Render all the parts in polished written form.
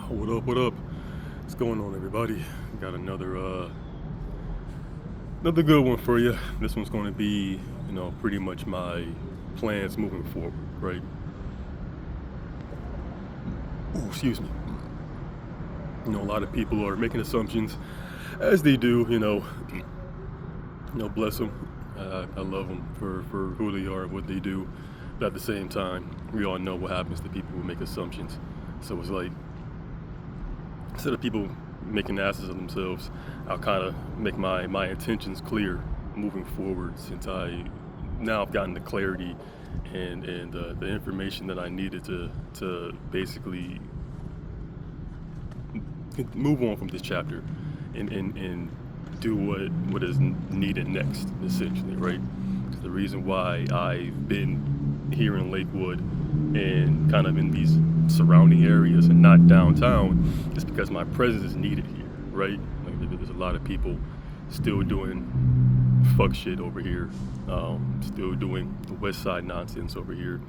What up, what up? What's going on, everybody? Got another good one for you. This one's going to be, pretty much my plans moving forward, right? Ooh, excuse me. A lot of people are making assumptions, as they do, bless them. I love them for who they are and what they do. But at the same time, we all know what happens to people who make assumptions. So it's like, instead of people making asses of themselves, I'll kind of make my intentions clear moving forward, since I've gotten the clarity and the information that I needed to basically move on from this chapter and do what is needed next, essentially, right? 'Cause the reason why I've been here in Lakewood and kind of in these surrounding areas and not downtown is because my presence is needed here, right? Like, there's a lot of people still doing fuck shit over here, still doing the West Side nonsense over here,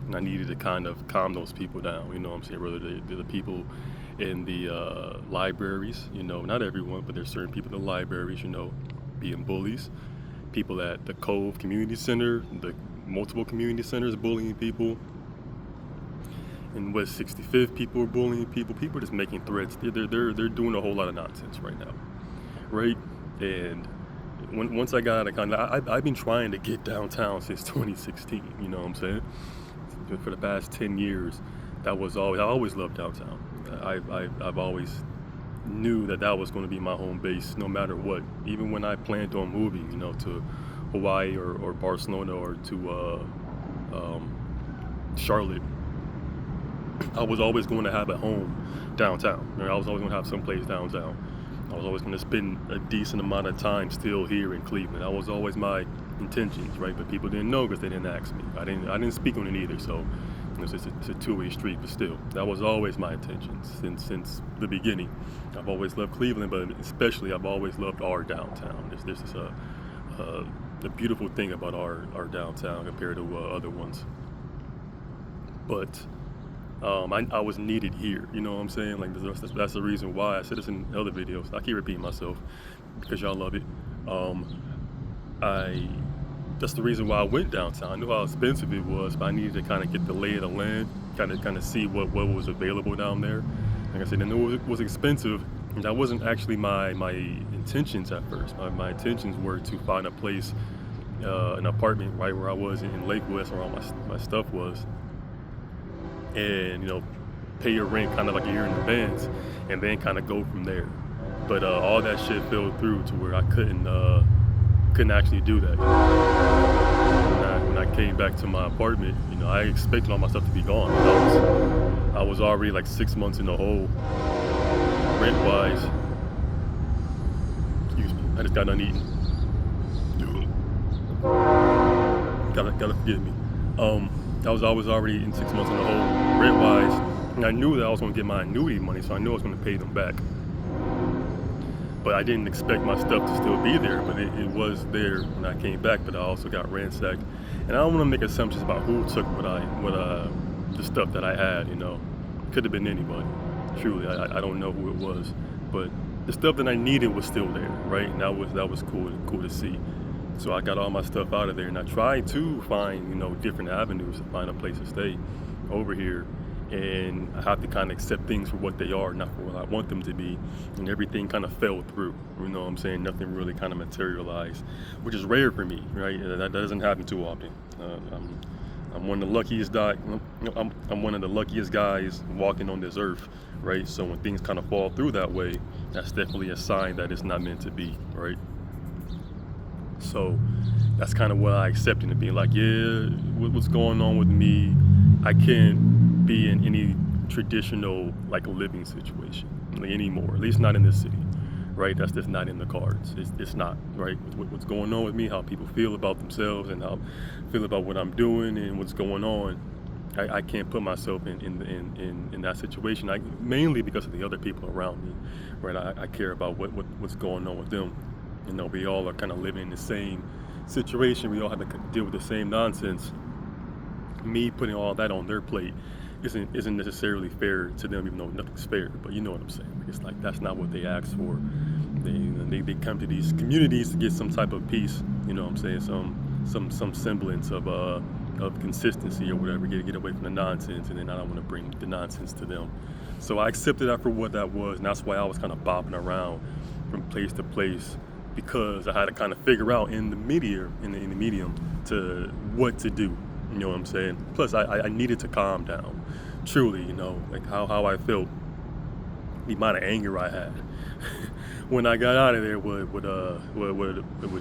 and I needed to kind of calm those people down. You know what I'm saying? Whether they're the people in the libraries, not everyone, but there's certain people in the libraries, being bullies, people at the Cove Community Center, the multiple community centers bullying people. In West 65th, people are bullying people. People are just making threats. They're doing a whole lot of nonsense right now, right? And once I got out of I've been trying to get downtown since 2016. You know what I'm saying? For the past 10 years, I always loved downtown. I've always knew that was going to be my home base, no matter what. Even when I planned on moving, to Hawaii or Barcelona or to Charlotte, I was always going to have a home downtown. I was always going to have someplace downtown. I was always going to spend a decent amount of time still here in Cleveland. That was always my intentions, right? But people didn't know because they didn't ask me. I didn't speak on it either. So it's a two-way street. But still, that was always my intentions since the beginning. I've always loved Cleveland, but especially I've always loved our downtown. There's this a beautiful thing about our downtown compared to other ones. But I was needed here, you know what I'm saying? Like, that's the reason why I said this in other videos. I keep repeating myself because y'all love it. That's the reason why I went downtown. I knew how expensive it was, but I needed to kind of get the lay of the land, kind of see what was available down there. Like I said, I knew it was expensive, and that wasn't actually my intentions at first. My intentions were to find a place, an apartment right where I was in Lakewood, that's where all my stuff was, and pay your rent kind of like a year in advance, and then kind of go from there. But all that shit fell through to where I couldn't actually do that. When I came back to my apartment, I expected all my stuff to be gone. I was already like 6 months in the hole, rent wise. Excuse me, I just got done eating. Gotta forgive me. I was already in 6 months in the hole, rent-wise, and I knew that I was going to get my annuity money, so I knew I was going to pay them back. But I didn't expect my stuff to still be there, but it was there when I came back, but I also got ransacked. And I don't want to make assumptions about who took the stuff that I had, Could have been anybody, truly. I don't know who it was, but the stuff that I needed was still there, right? And that was cool to see. So I got all my stuff out of there, and I tried to find, different avenues to find a place to stay over here. And I have to kind of accept things for what they are, not for what I want them to be. And everything kind of fell through, you know what I'm saying? Nothing really kind of materialized, which is rare for me, right? That doesn't happen too often. I'm one of the luckiest I'm one of the luckiest guys walking on this earth, right? So when things kind of fall through that way, that's definitely a sign that it's not meant to be, right? So that's kind of what I accepted, to be like, yeah, what's going on with me? I can't be in any traditional like living situation anymore, at least not in this city, right? That's just not in the cards. It's not, right? What's going on with me, how people feel about themselves and how feel about what I'm doing and what's going on. I can't put myself in that situation. Mainly because of the other people around me, right? I care about what's going on with them. We all are kind of living in the same situation. We all have to deal with the same nonsense. Me putting all that on their plate isn't necessarily fair to them, even though nothing's fair. But you know what I'm saying? It's like that's not what they asked for. They come to these communities to get some type of peace. You know what I'm saying? Some semblance of consistency or whatever. Get away from the nonsense, and then I don't want to bring the nonsense to them. So I accepted that for what that was, and that's why I was kind of bopping around from place to place, because I had to kind of figure out in the medium to what to do. You know what I'm saying? Plus, I needed to calm down. Truly, you know, like how I felt, the amount of anger I had when I got out of there would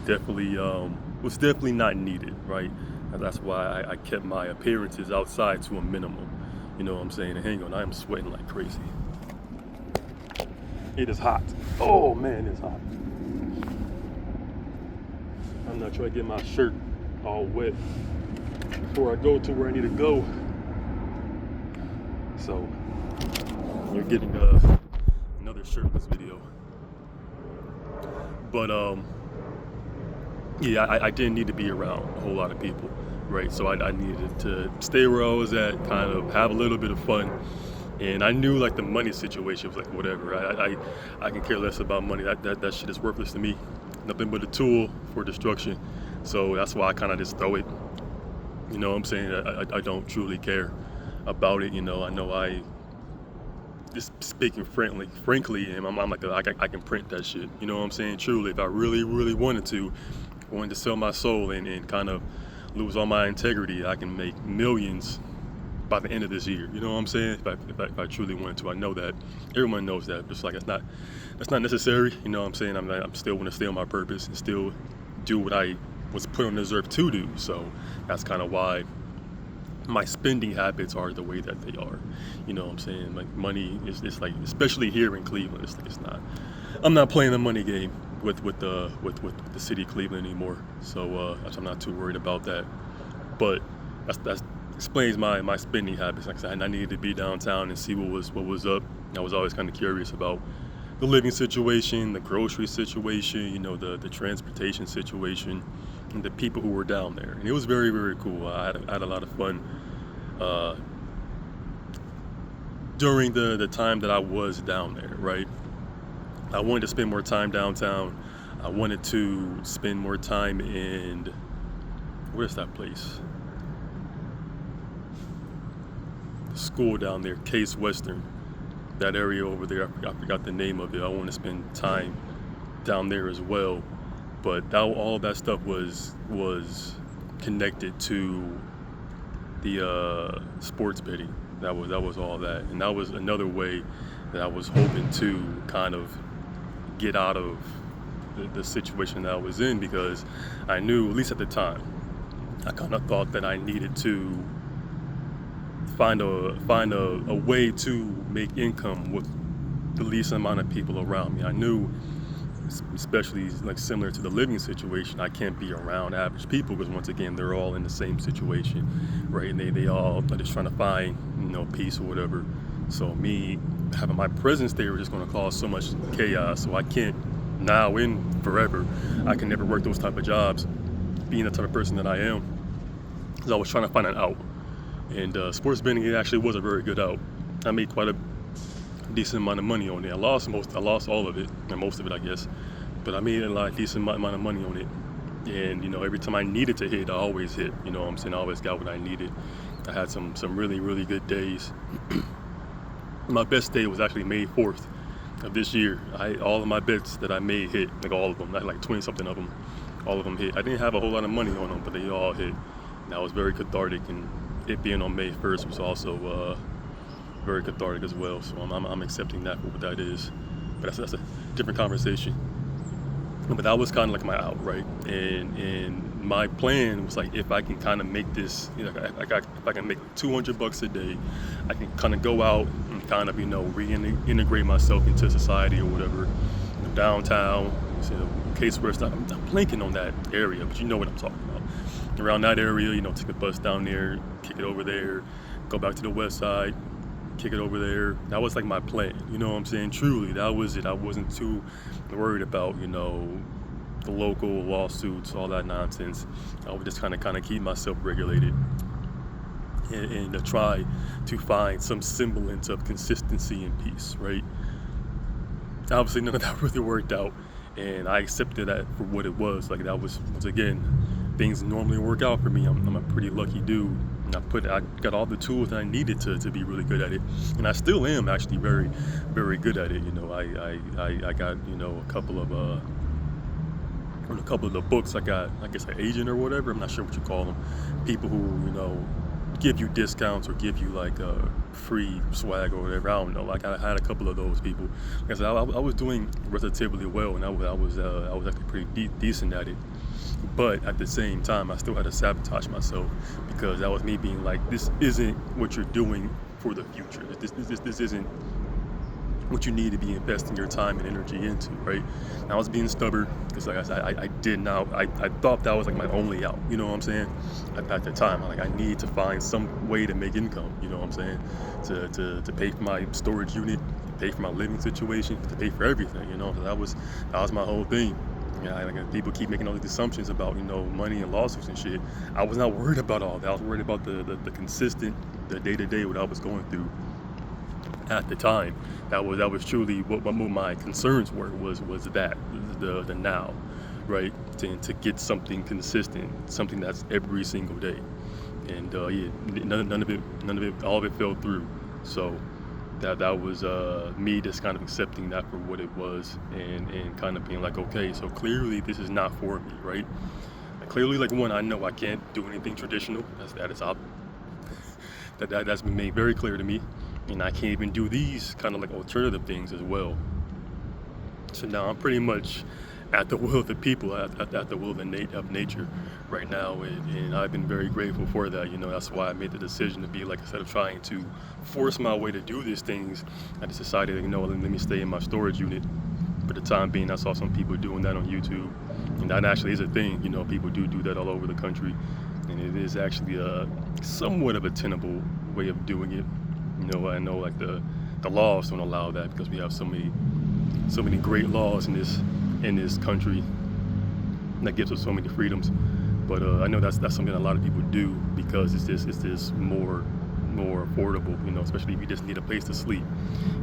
definitely was definitely not needed, right? And that's why I kept my appearances outside to a minimum. You know what I'm saying? And hang on, I am sweating like crazy. It is hot. Oh man, it's hot. I'm not trying to get my shirt all wet before I go to where I need to go. So you're getting another shirtless video. But yeah, I didn't need to be around a whole lot of people, right? So I needed to stay where I was at, kind of have a little bit of fun. And I knew like the money situation was like whatever. I can care less about money. That shit is worthless to me. Nothing but a tool for destruction. So that's why I kind of just throw it. You know what I'm saying? I don't truly care about it. You know, I know I just speaking frankly, and I'm like, I can print that shit. You know what I'm saying? Truly, if I really wanted to sell my soul and kind of lose all my integrity, I can make millions by the end of this year. You know what I'm saying? If I truly wanted to. I know that. Everyone knows that. Just like that's not necessary. You know what I'm saying? I'm still want to stay on my purpose and still do what I was put on this earth to do. So that's kind of why my spending habits are the way that they are. You know what I'm saying? Like money is like, especially here in Cleveland, it's not. I'm not playing the money game with the city of Cleveland anymore. So I'm not too worried about that. But that's explains my spending habits. Like I said, I needed to be downtown and see what was up. I was always kind of curious about the living situation, the grocery situation, you know, the transportation situation, and the people who were down there. And it was very, very cool. I had a lot of fun during the time that I was down there, right? I wanted to spend more time downtown. I wanted to spend more time in, where's that place? The school down there, Case Western. That area over there, I forgot the name of it. I want to spend time down there as well. But all that stuff was connected to the sports betting. That was all that, and that was another way that I was hoping to kind of get out of the situation that I was in, because I knew, at least at the time, I kind of thought that I needed to find a way to make income with the least amount of people around me. I knew, especially like similar to the living situation, I can't be around average people, because once again, they're all in the same situation, right? And they all are just trying to find, you know, peace or whatever. So me having my presence there was just going to cause so much chaos. So I can't now and forever, I can never work those type of jobs, being the type of person that I am, because I was trying to find an out. And sports betting, it actually was a very good out. I made quite a decent amount of money on it. I lost all of it, and most of it, I guess. But I made a decent amount of money on it. And, you know, every time I needed to hit, I always hit. You know what I'm saying? I always got what I needed. I had some really, really good days. My best day was actually May 4th of this year. All of my bets that I made hit, like all of them, like 20-something of them. All of them hit. I didn't have a whole lot of money on them, but they all hit. And that was very cathartic, and it being on May 1st was also very cathartic as well. So I'm accepting that for what that is. But that's a different conversation. But that was kind of like my out, right? And my plan was like, if I can kind of make this, you know, if I can make $200 a day, I can kind of go out and kind of, you know, reintegrate myself into society or whatever. You know, downtown, you know, Case West. I'm blanking on that area, but you know what I'm talking about. Around that area, you know, take the bus down there, kick it over there, go back to the west side, kick it over there. That was like my plan, you know what I'm saying? Truly, that was it. I wasn't too worried about, you know, the local lawsuits, all that nonsense. I would just kind of keep myself regulated. and to try to find some semblance of consistency and peace, right? Obviously, none of that really worked out, and I accepted that for what it was. Like, that was, once again, things normally work out for me. I'm a pretty lucky dude, and I got all the tools that I needed to be really good at it, and I still am actually very, very good at it. You know, I got, you know, a couple of the books. I got, I guess, an agent or whatever. I'm not sure what you call them. People who, you know, give you discounts or give you like free swag or whatever. I don't know. Like, I had a couple of those people. Like I said, I was doing relatively well, and I was actually pretty decent at it. But at the same time, I still had to sabotage myself, because that was me being like, this isn't what you're doing for the future. This isn't what you need to be investing your time and energy into, right? And I was being stubborn, because like I said, I thought that was like my only out, you know what I'm saying? At the time, like, I need to find some way to make income, you know what I'm saying? To pay for my storage unit, to pay for my living situation, to pay for everything, you know? So that was my whole thing. Yeah, like, people keep making all these assumptions about, you know, money and lawsuits and shit. I was not worried about all that. I was worried about the consistent, the day-to-day, what I was going through at the time. That was truly what my concerns was that the now, right? To get something consistent, something that's every single day. And yeah, none of it, all of it fell through. So that was me just kind of accepting that for what it was, and kind of being like, okay, so clearly this is not for me, right? And clearly, like, one, I know I can't do anything traditional. That's been made very clear to me, and I can't even do these kind of like alternative things as well. So now I'm pretty much at the will of the people, at the will of nature right now, and I've been very grateful for that. You know, that's why I made the decision to be, like, instead of trying to force my way to do these things, I just decided, you know, let me stay in my storage unit for the time being. I saw some people doing that on YouTube, and that actually is a thing. You know, people do that all over the country, and it is actually a somewhat of a tenable way of doing it. You know, I know, like, the laws don't allow that, because we have so many great laws in this country that gives us so many freedoms. But I know that's something a lot of people do, because it's just more affordable, you know, especially if you just need a place to sleep.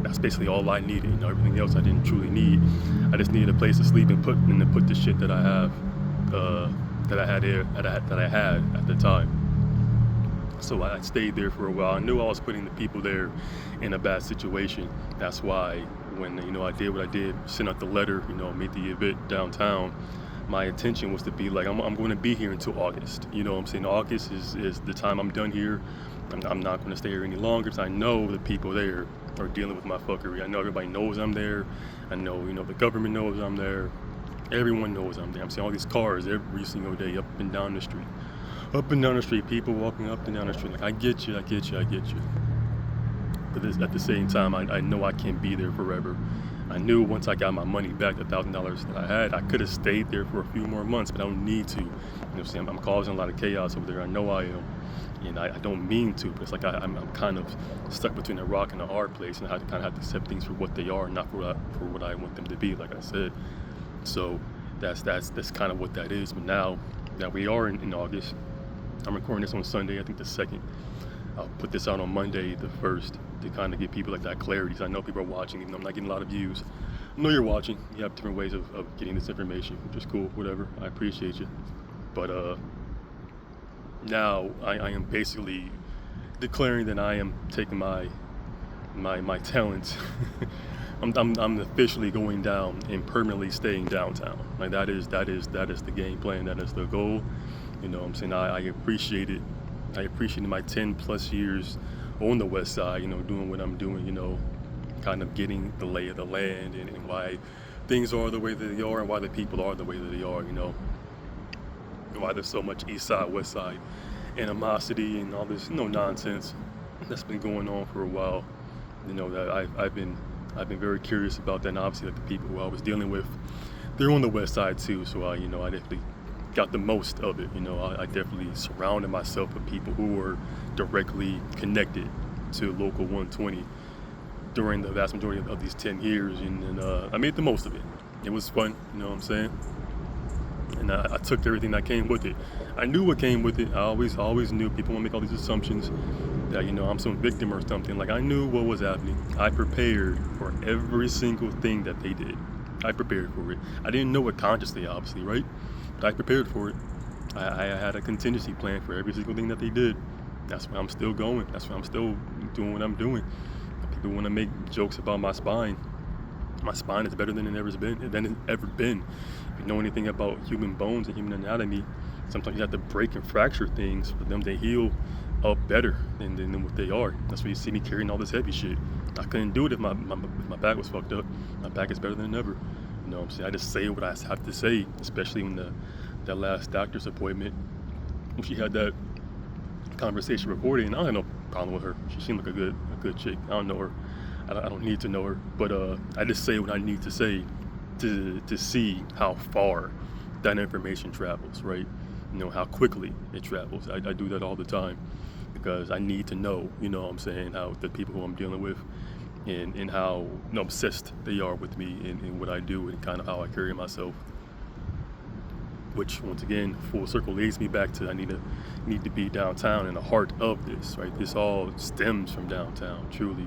That's basically all I needed. You know, everything else I didn't truly need. I just needed a place to sleep and put the shit that I have that I had at the time. So I stayed there for a while. I knew I was putting the people there in a bad situation. That's why when, you know, I did what I did, sent out the letter, you know, made the event downtown, my intention was to be like, I'm going to be here until August. You know what I'm saying? August is the time I'm done here. I'm not going to stay here any longer, because I know the people there are dealing with my fuckery. I know everybody knows I'm there. I know, you know, the government knows I'm there. Everyone knows I'm there. I'm seeing all these cars every single day up and down the street. Up and down the street, people walking up and down the street. Like, I get you. But at the same time, I know I can't be there forever. I knew once I got my money back, the $1,000 that I had, I could have stayed there for a few more months, but I don't need to. You know what I'm saying? I'm causing a lot of chaos over there. I know I am. And I don't mean to, but it's like I'm kind of stuck between a rock and a hard place, and I kind of have to accept things for what they are, not for what I want them to be, like I said. So that's kind of what that is. But now that we are in August, I'm recording this on Sunday, I think the 2nd. I'll put this out on Monday, the 1st, to kind of give people like that clarity. So I know people are watching, even though I'm not getting a lot of views. I know you're watching. You have different ways of getting this information, which is cool, whatever. I appreciate you. But now I am basically declaring that I am taking my talents. I'm officially going down and permanently staying downtown. Like, that is the game plan. That is the goal. You know what I'm saying? I appreciate it. I appreciated my 10 plus years on the west side, you know, doing what I'm doing, you know, kind of getting the lay of the land, and why things are the way that they are, and why the people are the way that they are, you know, and why there's so much east side, west side animosity and all this, you know, nonsense that's been going on for a while. You know, that I've been very curious about that, and obviously, like, the people who I was dealing with, they're on the west side too, so I definitely got the most of it. You know, I definitely surrounded myself with people who were directly connected to Local 120 during the vast majority of these 10 years, and I made the most of it. It was fun, you know what I'm saying? and I took everything that came with it. I knew what came with it. I always knew. People want to make all these assumptions that I'm some victim or something. Like, I knew what was happening. I prepared for every single thing that they did. I prepared for it. I didn't know it consciously, obviously, right? But I prepared for it. I had a contingency plan for every single thing that they did. That's why I'm still going. That's why I'm still doing what I'm doing. People want to make jokes about my spine. My spine is better than it's ever been. If you know anything about human bones and human anatomy, sometimes you have to break and fracture things for them to heal up better than what they are. That's why you see me carrying all this heavy shit. I couldn't do it if my back was fucked up. My back is better than ever. You know what I'm saying? I just say what I have to say, especially when that last doctor's appointment, when she had that conversation recorded, and I don't have no problem with her. She seemed like a good chick. I don't know her. I don't need to know her, but I just say what I need to say to see how far that information travels, right? How quickly it travels. I do that all the time because I need to know, what I'm saying, how the people who I'm dealing with and how obsessed they are with me and what I do and kind of how I carry myself. Which, once again, full circle leads me back to I need to be downtown in the heart of this, right? This all stems from downtown, truly.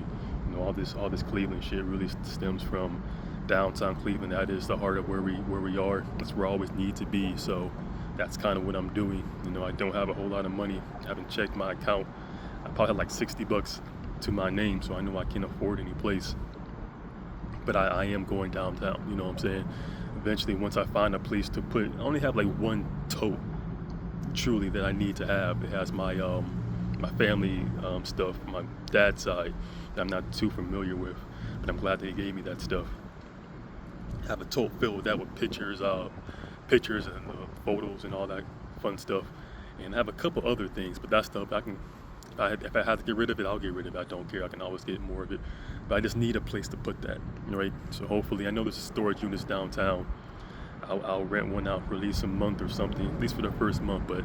All this Cleveland shit really stems from downtown Cleveland. That is the heart of where we are. That's where I always need to be. So that's kind of what I'm doing. I don't have a whole lot of money. I haven't checked my account. I probably had like $60 to my name, so I know I can't afford any place. But I am going downtown. You know what I'm saying? Eventually, once I find a place to put, I only have like one tote, truly, that I need to have. It has my family stuff, my dad's side, that I'm not too familiar with, but I'm glad that he gave me that stuff. I have a tote filled with that with pictures and photos and all that fun stuff, and I have a couple other things, but that stuff if I have to get rid of it, I'll get rid of it. I don't care. I can always get more of it, but I just need a place to put that, right? So hopefully, I know there's storage units downtown. I'll rent one out for at least a month or something, at least for the first month, but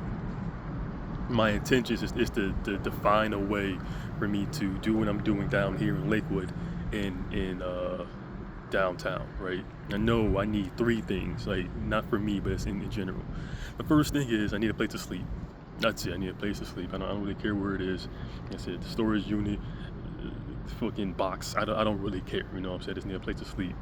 my intention is to find a way for me to do what I'm doing down here in Lakewood in downtown, right? I know I need three things, like, not for me, but it's in general. The first thing is I need a place to sleep. That's it. I need a place to sleep. I don't really care where it is. Like I said, the storage unit, fucking box. I don't really care. You know what I'm saying? I just need a place to sleep.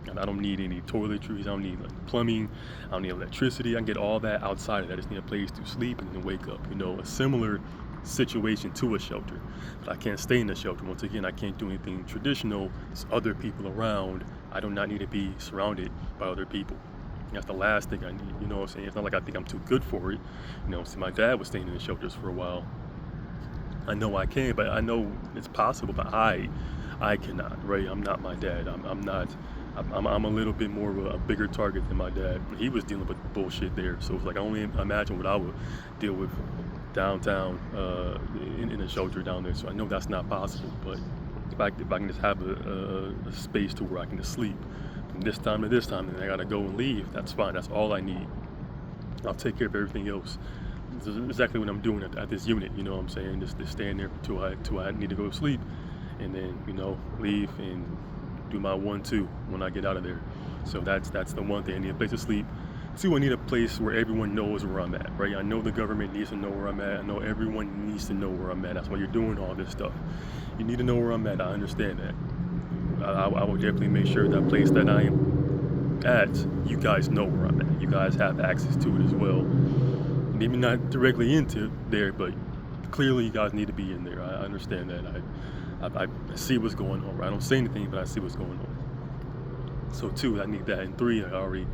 And I don't need any toiletries. I don't need plumbing. I don't need electricity. I can get all that outside of that. I just need a place to sleep and then wake up. A similar situation to a shelter. But I can't stay in the shelter. Once again, I can't do anything traditional. There's other people around. I do not need to be surrounded by other people. That's the last thing I need. You know what I'm saying? It's not like I think I'm too good for it. See, my dad was staying in the shelters for a while. I know I can, but I know it's possible, but I cannot, right? I'm not my dad. I'm not. I'm a little bit more of a bigger target than my dad. He was dealing with bullshit there, so it's like I only imagine what I would deal with downtown in a shelter down there. So I know that's not possible. But if I can just have a space to where I can just sleep from this time to this time, and I gotta go and leave, that's fine. That's all I need. I'll take care of everything else. This is exactly what I'm doing at this unit. You know what I'm saying? Just staying there till I need to go to sleep, and then leave and do my 1-2 when I get out of there. So that's the one thing. I need a place to sleep. 2, I need a place where everyone knows where I'm at, right? I know the government needs to know where I'm at. I know everyone needs to know where I'm at. That's why you're doing all this stuff. You need to know where I'm at. I understand that. I will definitely make sure that place that I am at, you guys know where I'm at. You guys have access to it as well. Maybe not directly into there, but clearly you guys need to be in there. I understand that. I see what's going on. Right? I don't say anything, but I see what's going on. So 2, I need that. And 3, I already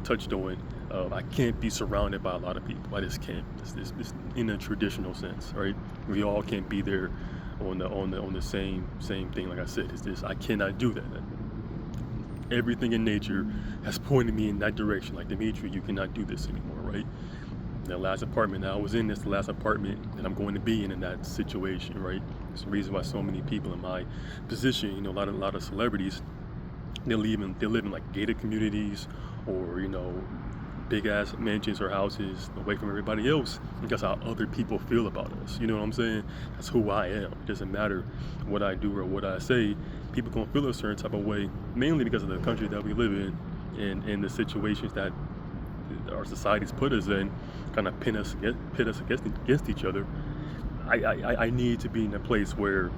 touched on. I can't be surrounded by a lot of people. I just can't. It's in a traditional sense, right? We all can't be there on the same thing. Like I said, it's just I cannot do that. Everything in nature has pointed me in that direction. Like, Dimitri, you cannot do this anymore, right? The last apartment that I was in, the last apartment that I'm going to be in that situation, right? It's the reason why so many people in my position, a lot of celebrities, they live in like gated communities or big ass mansions or houses away from everybody else, because how other people feel about us. You know what I'm saying? That's who I am. It doesn't matter what I do or what I say. People gonna feel a certain type of way, mainly because of the country that we live in and the situations that our society's put us in, kind of pit us against each other. I need to be in a place where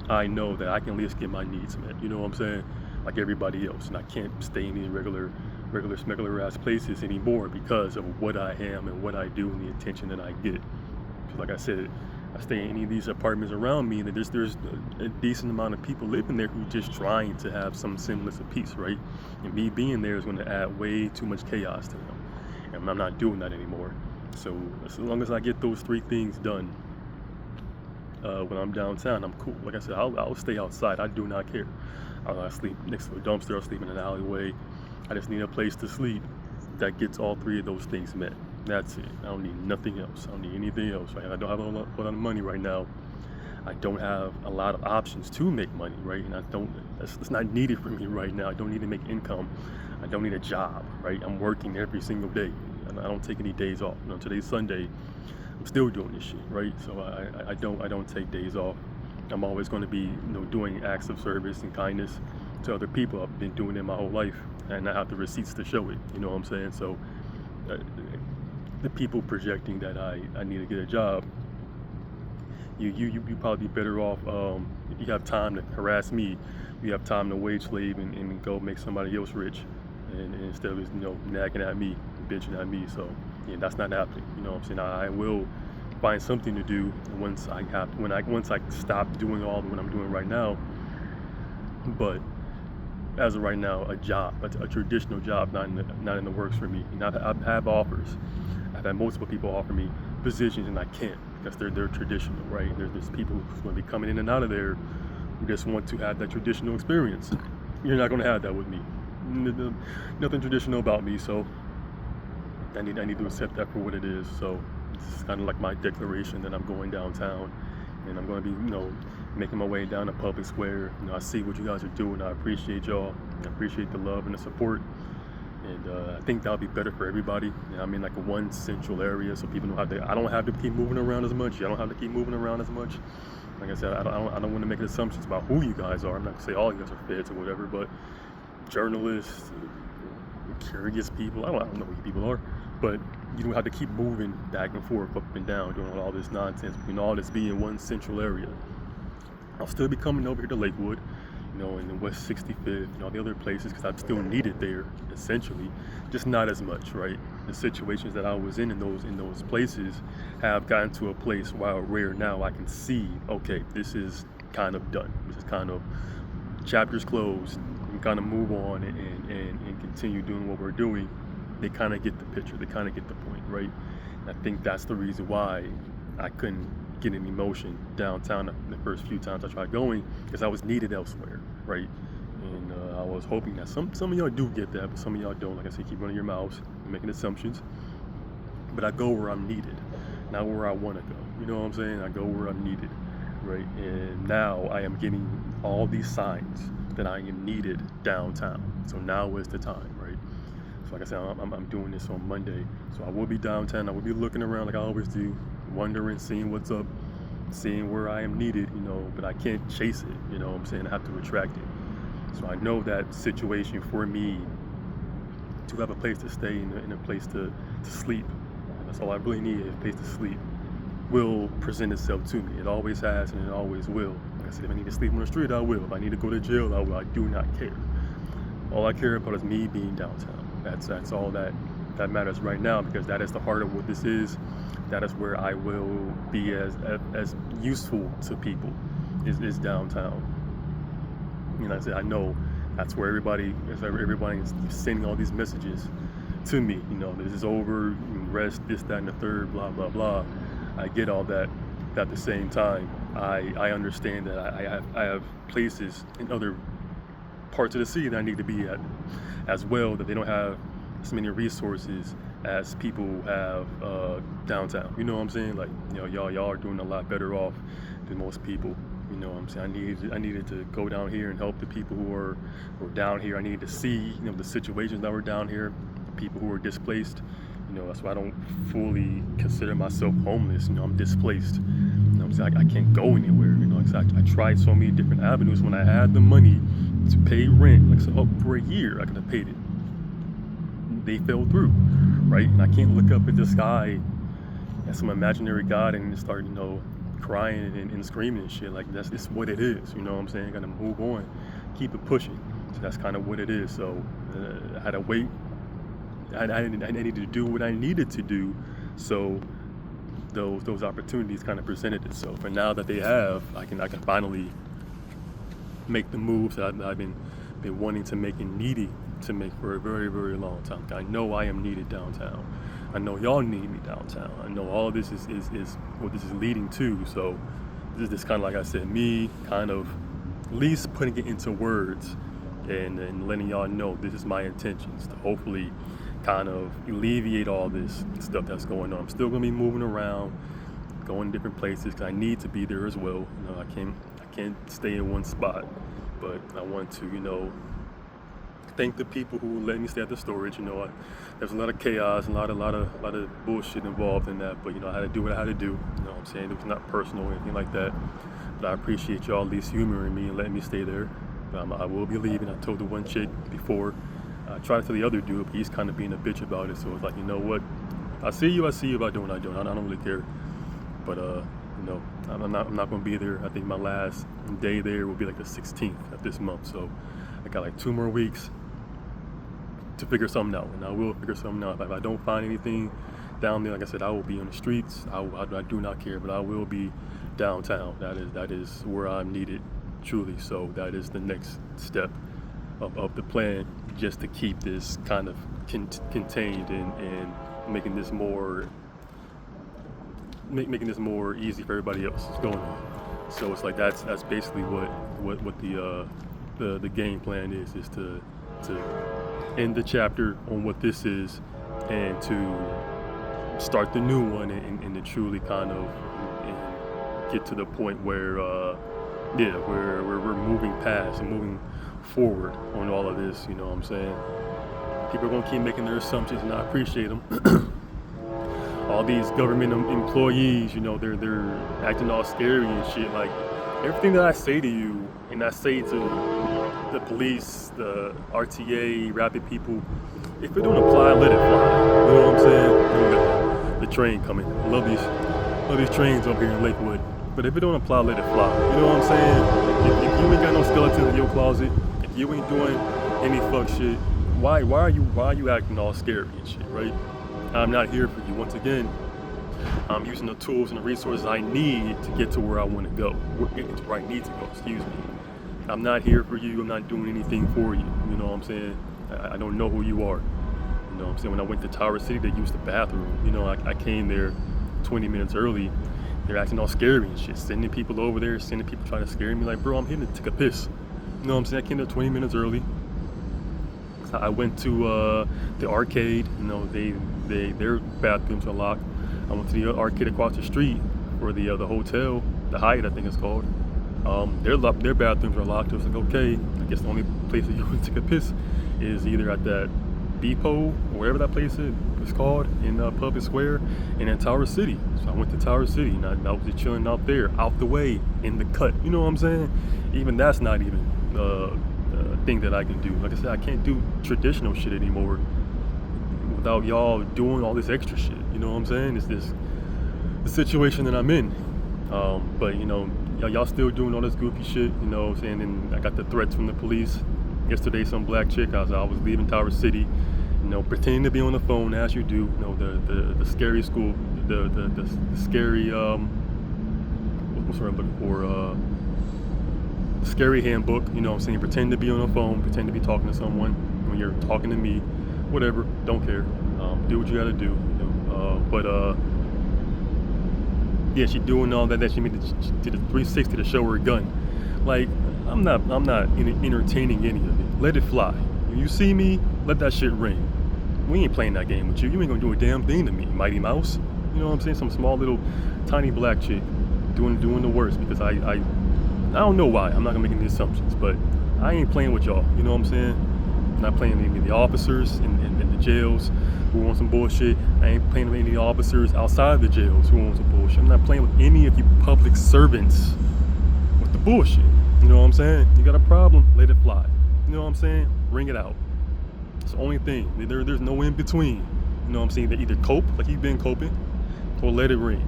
I know that I can at least get my needs met. You know what I'm saying? Like everybody else, and I can't stay in these regular smuggler ass places anymore because of what I am and what I do and the attention that I get. Because like I said, I stay in any of these apartments around me, and there's a decent amount of people living there who just trying to have some semblance of peace, right? And me being there is going to add way too much chaos to them, and I'm not doing that anymore. So as long as I get those 3 things done, when I'm downtown, I'm cool. Like I said, I'll stay outside. I do not care. I'll sleep next to a dumpster. I'll sleep in an alleyway. I just need a place to sleep that gets all 3 of those things met. That's it. I don't need nothing else. I don't need anything else. Right? I don't have a lot of money right now. I don't have a lot of options to make money, right? And that's not needed for me right now. I don't need to make income. I don't need a job, right? I'm working every single day. And I don't take any days off. You know, today's Sunday. I'm still doing this shit, right? So I don't take days off. I'm always going to be, doing acts of service and kindness to other people. I've been doing it my whole life, and I have the receipts to show it. You know what I'm saying? So the people projecting that I need to get a job, you probably be better off if you have time to harass me. You have time to wage slave and go make somebody else rich, and instead of nagging at me, bitching at me. So yeah, that's not happening. You know what I'm saying? I will find something to do once I stop doing all what I'm doing right now. But as of right now, a job, a traditional job, not in the works for me. I have offers. I've had multiple people offer me positions, and I can't because they're traditional, right? There's people who's going to be coming in and out of there who just want to have that traditional experience. You're not going to have that with me. Nothing traditional about me, so I need to accept that for what it is. So it's kind of like my declaration that I'm going downtown, and I'm going to be, making my way down to public square. I see what you guys are doing. I appreciate y'all. I appreciate the love and the support, and I think that'll be better for everybody. I'm in like one central area, so people I don't have to keep moving around as much. I don't have to keep moving around as much. Like I said, I don't want to make assumptions about who you guys are. I'm not gonna say all you guys are feds or whatever, but journalists, curious people. I don't know who you people are, but you don't have to keep moving back and forth, up and down, doing all this nonsense. All this being one central area. I'll still be coming over here to Lakewood, in the West 65th, all the other places, because I'm still needed there, essentially, just not as much, right? The situations that I was in those places have gotten to a place where now I can see, okay, this is kind of done. This is kind of chapters closed. We kind of move on and continue doing what we're doing. They kind of get the picture. They kind of get the point, right? And I think that's the reason why I couldn't get any motion downtown the first few times I tried going, because I was needed elsewhere, right? And I was hoping that some of y'all do get that, but some of y'all don't. Like I said, keep running your mouths and making assumptions. But I go where I'm needed, not where I want to go. You know what I'm saying? I go where I'm needed, right? And now I am getting all these signs that I am needed downtown. So now is the time, right? So like I said, I'm doing this on Monday. So I will be downtown. I will be looking around like I always do, wondering, seeing what's up, seeing where I am needed, but I can't chase it, you know what I'm saying? I have to attract it. So I know that situation for me to have a place to stay and a place to sleep, and that's all I really need, is a place to sleep, will present itself to me. It always has, and it always will. Like I said, if I need to sleep on the street, I will. If I need to go to jail, I will. I do not care. All I care about is me being downtown. That's all that matters right now, because that is the heart of what this is. That is where I will be as useful to people, is downtown. Like I said, I know that's where everybody is sending all these messages to me. This is over, rest, this, that, and the third, blah, blah, blah. I get all that. At the same time, I understand that I have places in other parts of the city that I need to be at as well, that they don't have as many resources as people have downtown. You know what I'm saying? Like, y'all are doing a lot better off than most people. You know what I'm saying? I needed to go down here and help the people who are down here. I needed to see, the situations that were down here, the people who were displaced. That's why I don't fully consider myself homeless. I'm displaced. I'm saying? I can't go anywhere. I tried so many different avenues. When I had the money to pay rent, for a year, I could have paid it. they fell through, right? And I can't look up at the sky at some imaginary God and just start, crying and screaming and shit. Like, that's it's what it is, you know what I'm saying? Gotta move on, keep it pushing. So that's kind of what it is. So I had to wait. I needed to do what I needed to do, so those opportunities kind of presented itself. And now that they have, I can finally make the moves that I've been wanting to make and needing to make for a very, very long time. I know I am needed downtown. I know y'all need me downtown. I know all of this is what this is leading to. So this is just kind of, like I said, me kind of at least putting it into words and letting y'all know this is my intentions to hopefully kind of alleviate all this stuff that's going on. I'm still gonna be moving around, going to different places because I need to be there as well. I can't stay in one spot, but I want to, thank the people who let me stay at the storage. There's a lot of chaos, a lot of bullshit involved in that, but I had to do what I had to do. You know what I'm saying? It was not personal or anything like that, but I appreciate y'all at least humoring me and letting me stay there. I will be leaving. I told the one chick before. I tried to tell the other dude, but he's kind of being a bitch about it. So it's like, you know what? I see you. If I don't, I don't. I don't really care. But I'm not going to be there. I think my last day there will be like the 16th of this month. So I got like 2 more weeks to figure something out, and I will figure something out. If I don't find anything down there, like I said, I will be on the streets. I do not care, but I will be downtown. That is where I'm needed, truly. So that is the next step of the plan, just to keep this kind of contained and making this more easy for everybody else that's going on. So it's like that's basically what the game plan is to end the chapter on what this is and to start the new one and to truly kind of get to the point where we're moving past and moving forward on all of this. You know what I'm saying? People are going to keep making their assumptions, and I appreciate them. All these government employees, they're acting all scary and shit. Like, everything that I say to you and I say to the police, the RTA, rapid people, if it don't apply, let it fly. You know what I'm saying? The train coming. I love these trains up here in Lakewood. But if it don't apply, let it fly. You know what I'm saying? If you ain't got no skeletons in your closet, if you ain't doing any fuck shit, why are you acting all scary and shit, right? I'm not here for you. Once again, I'm using the tools and the resources I need to get to where I want to go, where I need to go, excuse me. I'm not here for you. I'm not doing anything for you. You know what I'm saying? I don't know who you are. You know what I'm saying? When I went to Tower City, they used the bathroom. I came there 20 minutes early. They're acting all scary and shit, sending people over there, sending people trying to scare me. Like, bro, I'm here to take a piss. You know what I'm saying? I came there 20 minutes early. I went to the arcade. Their bathrooms are locked. I went to the arcade across the street for the hotel, the Hyatt, I think it's called. Their bathrooms are locked. I was like, okay, I guess the only place that you would take a piss is either at that Depot or whatever that place is called in Public Square and in Tower City. So I went to Tower City and I was just chilling out there, out the way, in the cut. You know what I'm saying? Even that's not even a thing that I can do. Like I said, I can't do traditional shit anymore without y'all doing all this extra shit. You know what I'm saying? It's the situation that I'm in. But y'all still doing all this goofy shit. You know what I'm saying? And I got the threats from the police. Yesterday, some black chick, I was leaving Tower City, pretending to be on the phone as you do. The scary school, the scary what's the word I'm looking for? Scary handbook. You know what I'm saying? Pretend to be on the phone, pretend to be talking to someone when you're talking to me. Whatever, don't care. Do what you gotta do. Yeah, she doing all that. She did a 360 to show her gun. Like, I'm not entertaining any of it. Let it fly. When you see me, let that shit ring. We ain't playing that game with you. You ain't gonna do a damn thing to me, Mighty Mouse. You know what I'm saying? Some small little tiny black chick doing the worst because I don't know why. I'm not gonna make any assumptions, but I ain't playing with y'all. You know what I'm saying? I'm not playing with any of the officers in the jails who want some bullshit. I ain't playing with any of the officers outside the jails who want some bullshit. I'm not playing with any of you public servants with the bullshit. You know what I'm saying? You got a problem, let it fly. You know what I'm saying? Ring it out. It's the only thing. There's no in between. You know what I'm saying? They either cope like you've been coping, or let it rain.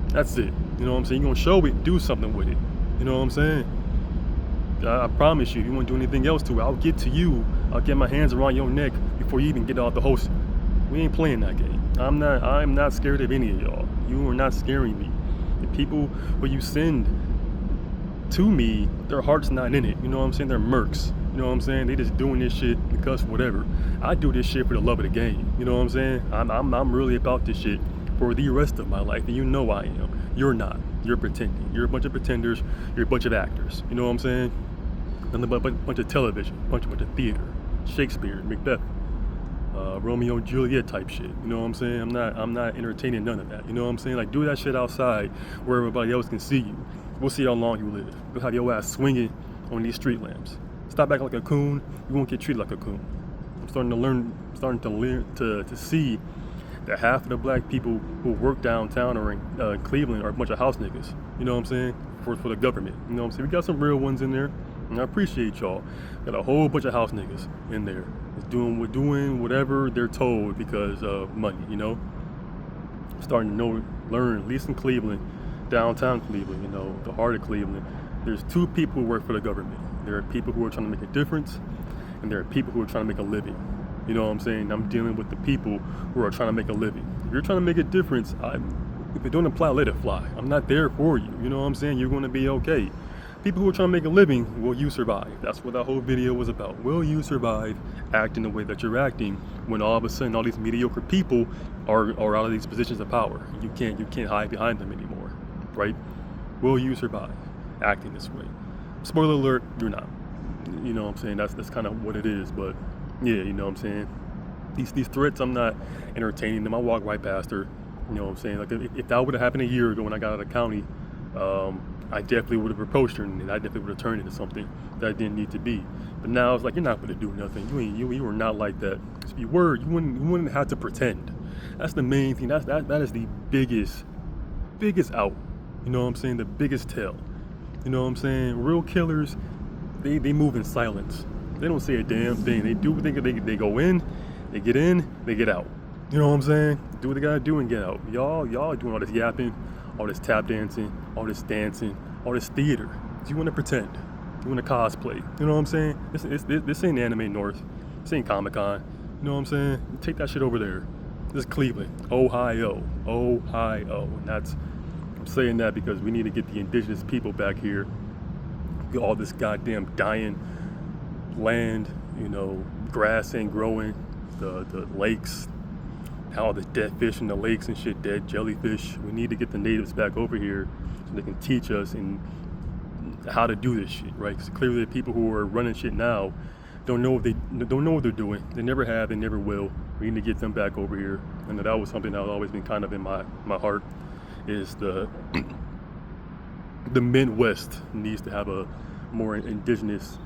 That's it. You know what I'm saying? You're gonna show it, do something with it. You know what I'm saying? I promise you, if you want to do anything else to it, I'll get to you. I'll get my hands around your neck before you even get out the host. We ain't playing that game. I'm not scared of any of y'all. You are not scaring me. The people who you send to me, their heart's not in it. You know what I'm saying? They're mercs. You know what I'm saying? They just doing this shit because whatever. I do this shit for the love of the game. You know what I'm saying? I'm really about this shit for the rest of my life, and you know I am. You're not. You're pretending. You're a bunch of pretenders. You're a bunch of actors. You know what I'm saying? Nothing but a bunch of television, bunch of theater, Shakespeare, Macbeth, Romeo and Juliet type shit. You know what I'm saying? I'm not entertaining none of that. You know what I'm saying? Like, do that shit outside where everybody else can see you. We'll see how long you live. We'll have your ass swinging on these street lamps. Stop acting like a coon. You won't get treated like a coon. I'm starting to see that half of the black people who work downtown or in Cleveland are a bunch of house niggas. You know what I'm saying? For the government. You know what I'm saying? We got some real ones in there. And I appreciate y'all. Got a whole bunch of house niggas in there. Doing whatever they're told because of money, you know? Starting to learn, at least in Cleveland, downtown Cleveland, you know, the heart of Cleveland, there's two people who work for the government. There are people who are trying to make a difference, and there are people who are trying to make a living. You know what I'm saying? I'm dealing with the people who are trying to make a living. If you're trying to make a difference, if it don't apply, let it fly. I'm not there for you. You know what I'm saying? You're going to be okay. People who are trying to make a living, will you survive? That's what that whole video was about. Will you survive acting the way that you're acting when all of a sudden all these mediocre people are out of these positions of power? You can't hide behind them anymore, right? Will you survive acting this way? Spoiler alert, you're not. You know what I'm saying? That's kind of what it is. But yeah, you know what I'm saying? These threats, I'm not entertaining them. I walk right past her. You know what I'm saying? Like if that would have happened a year ago when I got out of county, I definitely would have approached her, and I definitely would have turned into something that I didn't need to be. But now it's like, you're not going to do nothing. You were not like that. If you were, you wouldn't have to pretend. That's the main thing. That is the biggest out. You know what I'm saying? The biggest tell. You know what I'm saying? Real killers, they move in silence. They don't say a damn thing. They do what they go in, they get in, they get out. You know what I'm saying? Do what they gotta do and get out. Y'all doing all this yapping, all this tap dancing, all this dancing, all this theater. You want to pretend. You want to cosplay. You know what I'm saying? This ain't Anime North. This ain't Comic-Con. You know what I'm saying? Take that shit over there. This is Cleveland, Ohio. And I'm saying that because we need to get the indigenous people back here. Get all this goddamn dying land, you know, grass ain't growing, the lakes, all the dead fish in the lakes and shit, dead jellyfish. We need to get the natives back over here so they can teach us and how to do this shit, right? Because clearly the people who are running shit now don't know what they're doing. They never have, they never will. We need to get them back over here. And that was something that has always been kind of in my heart, is the Midwest needs to have a more indigenous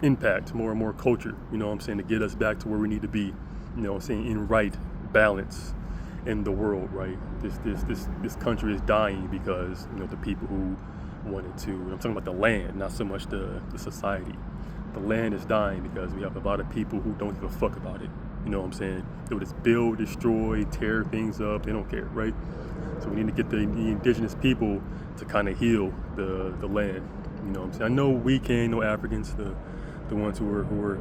impact, more and more culture, you know what I'm saying, to get us back to where we need to be, you know what I'm saying, in right balance in the world, right? This country is dying because, you know, the people who wanted to, I'm talking about the land, not so much the society. The land is dying because we have a lot of people who don't give a fuck about it, you know what I'm saying? They would just build, destroy, tear things up, they don't care, right? So we need to get the indigenous people to kind of heal the land, you know what I'm saying? I know we can, no Africans, the ones who are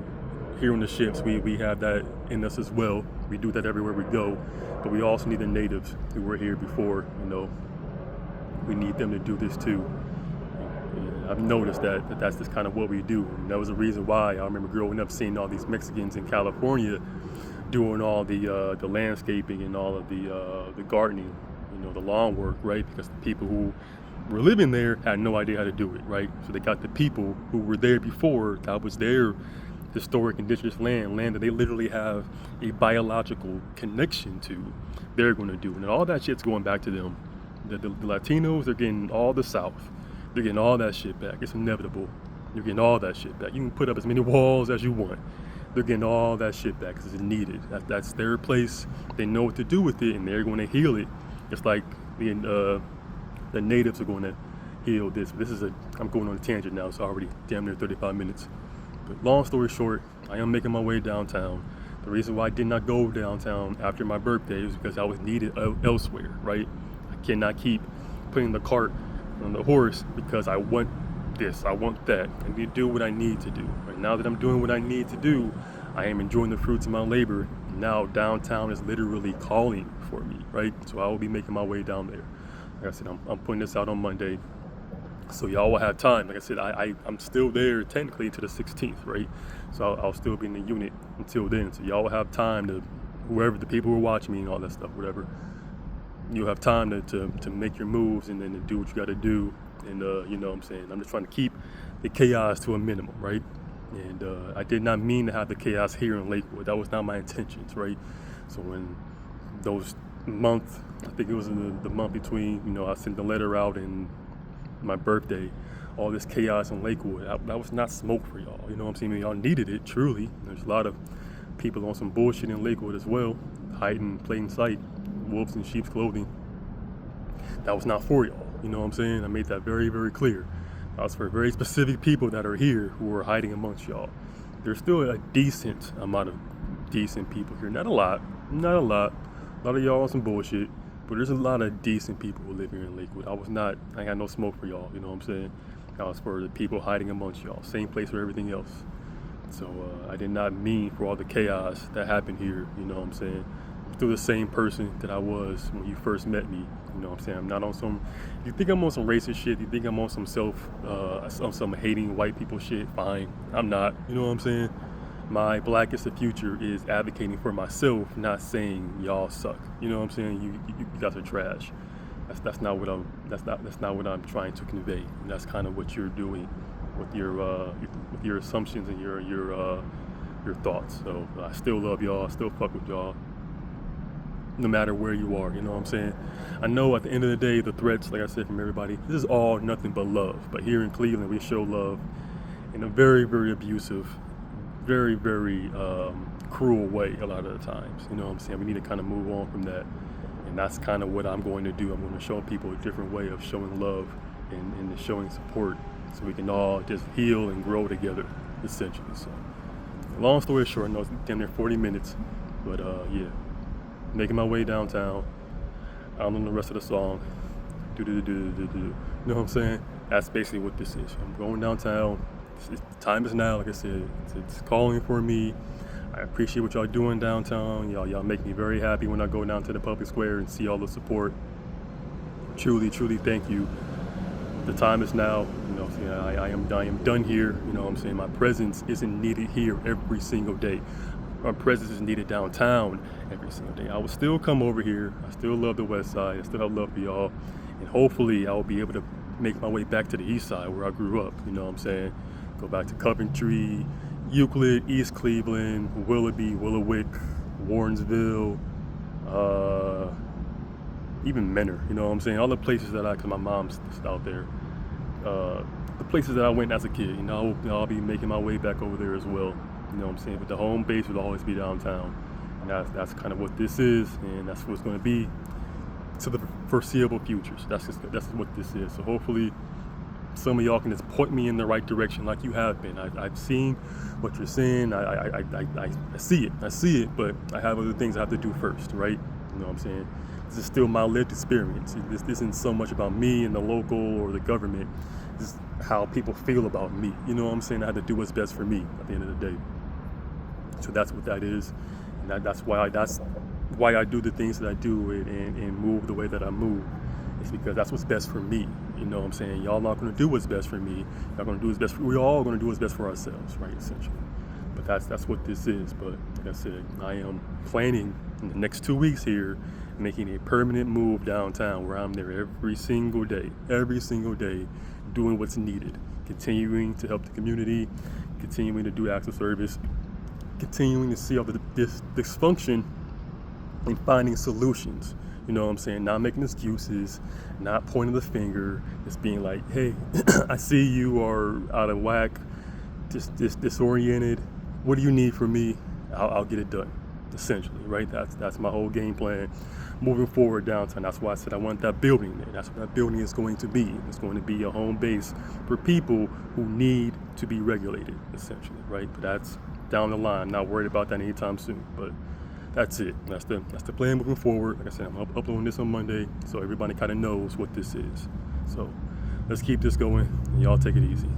here on the ships, we have that in us as well. We do that everywhere we go, but we also need the natives who were here before, you know. We need them to do this too. I've noticed that's just kind of what we do. And that was the reason why I remember growing up seeing all these Mexicans in California doing all the landscaping and all of the gardening, you know, the lawn work, right? Because the people who were living there had no idea how to do it, right? So they got the people who were there before, that was their historic indigenous land that they literally have a biological connection to, they're going to do. And all that shit's going back to them. The Latinos, they're getting all the South. They're getting all that shit back. It's inevitable. You're getting all that shit back. You can put up as many walls as you want. They're getting all that shit back because it's needed. That's their place. They know what to do with it, and they're going to heal it. It's like the natives are going to heal this. I'm going on a tangent now. It's already damn near 35 minutes. But long story short, I am making my way downtown. The reason why I did not go downtown after my birthday is because I was needed elsewhere, right? I cannot keep putting the cart on the horse because I want this, I want that. I need to do what I need to do. Right now that I'm doing what I need to do, I am enjoying the fruits of my labor. Now downtown is literally calling for me, right? So I will be making my way down there. Like I said, I'm putting this out on Monday, so y'all will have time. Like I said, I'm still there technically to the 16th, right? So I'll still be in the unit until then. So y'all will have time to, whoever the people who are watching me and all that stuff, whatever, you'll have time to make your moves and then to do what you got to do. And you know what I'm saying? I'm just trying to keep the chaos to a minimum, right? And I did not mean to have the chaos here in Lakewood. That was not my intentions, right? So when those month, I think it was in the month between, you know, I sent the letter out and my birthday, all this chaos in Lakewood, that was not smoke for y'all. You know what I'm saying? Y'all needed it, truly. There's a lot of people on some bullshit in Lakewood as well, hiding in plain sight, wolves in sheep's clothing. That was not for y'all. You know what I'm saying? I made that very, very clear. That was for very specific people that are here who are hiding amongst y'all. There's still a decent amount of decent people here. Not a lot. A lot of y'all on some bullshit. But there's a lot of decent people who live here in Lakewood. I got no smoke for y'all, you know what I'm saying? That was for the people hiding amongst y'all. Same place for everything else. So I did not mean for all the chaos that happened here, you know what I'm saying? I'm still the same person that I was when you first met me, you know what I'm saying? I'm not on some, you think I'm on some racist shit, you think I'm on some some hating white people shit, fine. I'm not, you know what I'm saying? My Black is the Future is advocating for myself, not saying y'all suck. You know what I'm saying? You guys are trash. That's not what I'm trying to convey. And that's kind of what you're doing with your assumptions and your thoughts. So I still love y'all. I still fuck with y'all, no matter where you are. You know what I'm saying? I know at the end of the day, the threats, like I said, from everybody, this is all nothing but love. But here in Cleveland, we show love in a very, very abusive, very, very cruel way a lot of the times. You know what I'm saying? We need to kind of move on from that. And that's kind of what I'm going to do. I'm going to show people a different way of showing love and showing support so we can all just heal and grow together, essentially. So, long story short, I know it's damn near 40 minutes, but yeah, making my way downtown. I don't know the rest of the song. You know what I'm saying? That's basically what this is. I'm going downtown. Time is now, like I said, it's calling for me. I appreciate what y'all doing downtown. Y'all make me very happy when I go down to the public square and see all the support. Truly, truly thank you. The time is now. You know, I am done here. You know what I'm saying? My presence isn't needed here every single day. My presence is needed downtown every single day. I will still come over here. I still love the West Side. I still have love for y'all. And hopefully I will be able to make my way back to the East Side where I grew up. You know what I'm saying? Go back to Coventry, Euclid, East Cleveland, Willoughby, Willowick, Warrensville, even Menor, you know what I'm saying? All the places that cause my mom's out there. The places that I went as a kid, you know, I'll be making my way back over there as well. You know what I'm saying? But the home base will always be downtown. And that's kind of what this is, and that's what it's going to be to the foreseeable futures. That's what this is. So hopefully some of y'all can just point me in the right direction like you have been. I've seen what you're saying. I see it, but I have other things I have to do first, right? You know what I'm saying? This is still my lived experience. This isn't so much about me and the local or the government. This is how people feel about me. You know what I'm saying? I have to do what's best for me at the end of the day. So that's what that is. And that's why I do the things that I do and move the way that I move. It's because that's what's best for me. You know what I'm saying? Y'all not going to do what's best for me. Y'all going to do what's best for, we're all going to do what's best for ourselves, right, essentially. But that's what this is. But like I said, I am planning in the next 2 weeks here, making a permanent move downtown where I'm there every single day, doing what's needed, continuing to help the community, continuing to do acts of service, continuing to see all this dysfunction and finding solutions. You know what I'm saying? Not making excuses, not pointing the finger, just being like, hey, I see you are out of whack, just disoriented. What do you need from me? I'll get it done, essentially, right? That's my whole game plan moving forward downtown. That's why I said I want that building there. That's what that building is going to be. It's going to be a home base for people who need to be regulated, essentially, right? But that's down the line. I'm not worried about that anytime soon, but that's it. That's the plan moving forward. Like I said, I'm uploading this on Monday, so everybody kind of knows what this is. So let's keep this going, and y'all take it easy.